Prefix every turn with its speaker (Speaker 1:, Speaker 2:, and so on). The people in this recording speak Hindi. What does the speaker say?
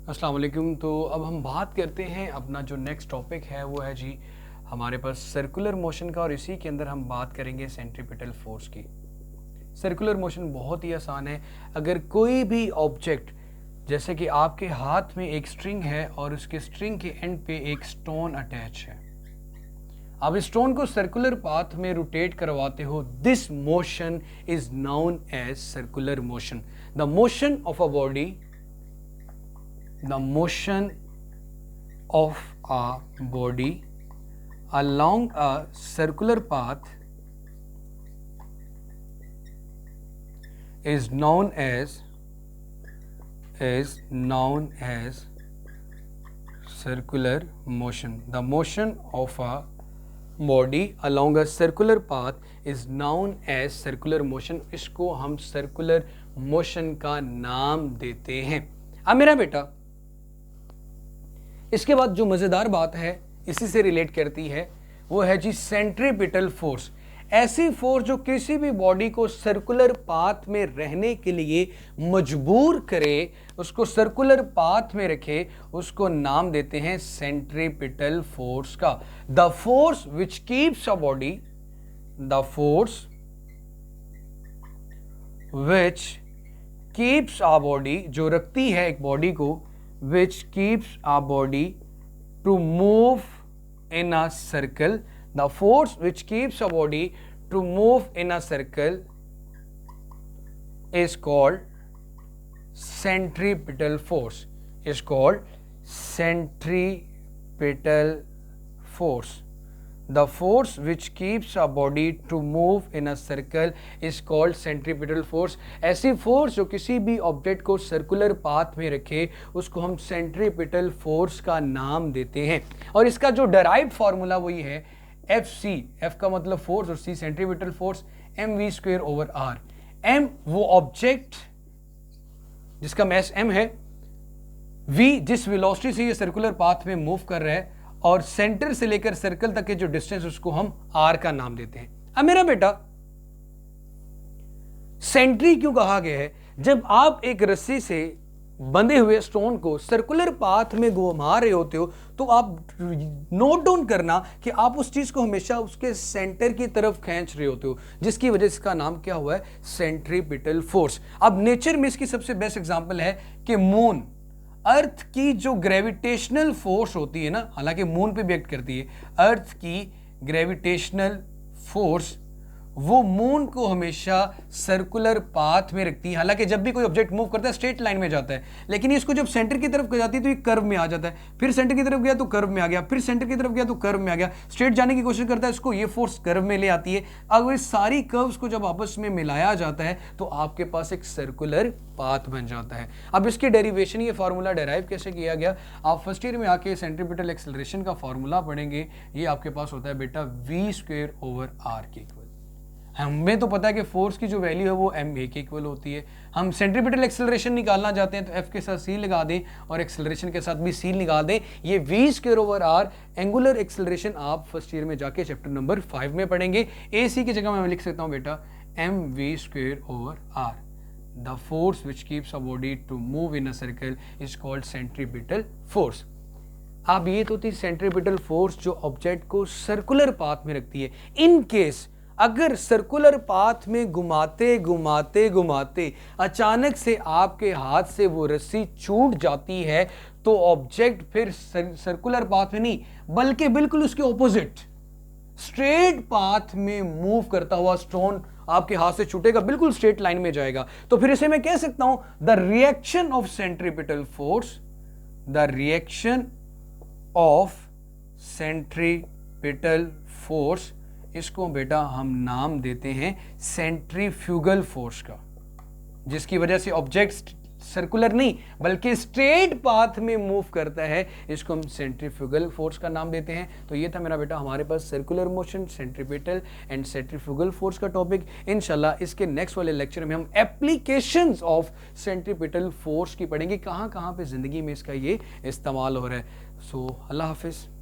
Speaker 1: अस्सलाम वालेकुम। तो अब हम बात करते हैं, अपना जो नेक्स्ट टॉपिक है वो है जी हमारे पास सर्कुलर मोशन का, और इसी के अंदर हम बात करेंगे सेंट्रीपिटल फोर्स की। सर्कुलर मोशन बहुत ही आसान है। अगर कोई भी ऑब्जेक्ट, जैसे कि आपके हाथ में एक स्ट्रिंग है और उसके स्ट्रिंग के एंड पे एक स्टोन अटैच है, आप इस स्टोन को सर्कुलर पाथ में रोटेट करवाते हो, this motion is known as circular motion. The motion of a body, the motion of a body along a circular path is known as circular motion. The motion of a body along a circular path is known as circular motion. इसको हम circular motion का नाम देते हैं। अब मेरा बेटा, इसके बाद जो मजेदार बात है इसी से रिलेट करती है, वो है जी सेंट्रीपिटल फोर्स। ऐसी फोर्स जो किसी भी बॉडी को सर्कुलर पाथ में रहने के लिए मजबूर करे, उसको सर्कुलर पाथ में रखे, उसको नाम देते हैं सेंट्रीपिटल फोर्स का। The force which keeps a body, the force which keeps a body, जो रखती है एक बॉडी को, which keeps our body to move in a circle. The force which keeps a body to move in a circle is called centripetal force. Is called centripetal force. The force which keeps a body to move in a circle is called centripetal force. ऐसी फोर्स जो किसी भी ऑब्जेक्ट को सर्कुलर पाथ में रखे, उसको हम सेंट्रीपिटल फोर्स का नाम देते हैं। और इसका जो डराइव्ड फॉर्मूला वही है FC, F का मतलब फोर्स और C centripetal force, mv²/r। m वो ऑब्जेक्ट जिसका मैस m है, v जिस वेलोसिटी से ये सर्कुलर पाथ में मूव कर रहा है, और सेंटर से लेकर सर्कल तक के जो डिस्टेंस, उसको हम आर का नाम देते हैं। अब मेरा बेटा, सेंट्री क्यों कहा गया है? जब आप एक रस्सी से बंधे हुए स्टोन को सर्कुलर पाथ में घुमा रहे होते हो, तो आप नोट डाउन करना कि आप उस चीज को हमेशा उसके सेंटर की तरफ खींच रहे होते हो, जिसकी वजह से इसका नाम क्या हुआ है? Centripetal force. अब नेचर में इसकी सबसे बेस्ट एग्जांपल है कि मून, अर्थ की जो ग्रेविटेशनल फोर्स होती है ना, हालांकि मून पे भी एक्ट करती है, अर्थ की ग्रेविटेशनल फोर्स वो मून को हमेशा सर्कुलर पाथ में रखती है। हालांकि जब भी कोई ऑब्जेक्ट मूव करता है स्ट्रेट लाइन में जाता है, लेकिन इसको जब सेंटर की तरफ जाती है तो ये कर्व में आ जाता है, फिर सेंटर की तरफ गया तो कर्व में आ गया, फिर सेंटर की तरफ गया तो कर्व में आ गया, स्ट्रेट जाने की कोशिश करता है, इसको ये फोर्स कर्व में ले आती है। अगर इस सारी कर्व्स को जब आपस में मिलाया जाता है तो आपके पास एक सर्कुलर पाथ बन जाता है। अब इसकी डेरिवेशन, ये फार्मूला डेराइव कैसे किया गया, आप फर्स्ट ईयर में आके सेंट्रीपिटल एक्सेलरेशन का फार्मूला पढ़ेंगे। ये आपके पास होता है बेटा v²/r के इक्वल। हमें तो पता है कि फोर्स की जो वैल्यू है वो ma के इक्वल होती है। हम सेंट्रीपिटल एक्सेलरेशन निकालना चाहते हैं तो f के साथ c लगा दें और एक्सेलरेशन के साथ भी c निकाल दें। ये v²/r एंगुलर एक्सेलरेशन आप फर्स्ट ईयर में जाके चैप्टर नंबर 5 में पढ़ेंगे। ac की जगह मैं लिख सकता हूं बेटा mv²/r। The force which keeps a body to move in a circle is called centripetal force. अब ये तो थी सेंट्रीपिटल फोर्स जो ऑब्जेक्ट को सर्कुलर पाथ में रखती है। इन केस अगर सर्कुलर पाथ में घुमाते घुमाते घुमाते अचानक से आपके हाथ से वो रस्सी छूट जाती है, तो ऑब्जेक्ट फिर सर्कुलर पाथ में नहीं बल्कि बिल्कुल उसके ऑपोजिट स्ट्रेट पाथ में मूव करता हुआ स्टोन आपके हाथ से छूटेगा, बिल्कुल स्ट्रेट लाइन में जाएगा। तो फिर इसे मैं कह सकता हूं the reaction of centripetal force, the reaction of centripetal force, इसको बेटा हम नाम देते हैं सेंट्रीफ्यूगल फोर्स का, जिसकी वजह से ऑब्जेक्ट सर्कुलर नहीं बल्कि स्ट्रेट पाथ में मूव करता है, इसको हम सेंट्रीफ्यूगल फोर्स का नाम देते हैं। तो ये था मेरा बेटा हमारे पास circular motion, centripetal and centrifugal force का टॉपिक। इंशाल्लाह इसके नेक्स्ट वाले लेक्चर में हम एप्लीकेशंस ऑफ सेंट्रीपिटल फोर्स की पढ़ेंगे, कहां कहां पे जिंदगी में इसका ये इस्तेमाल हो रहा है। सो अल्लाह हाफिज।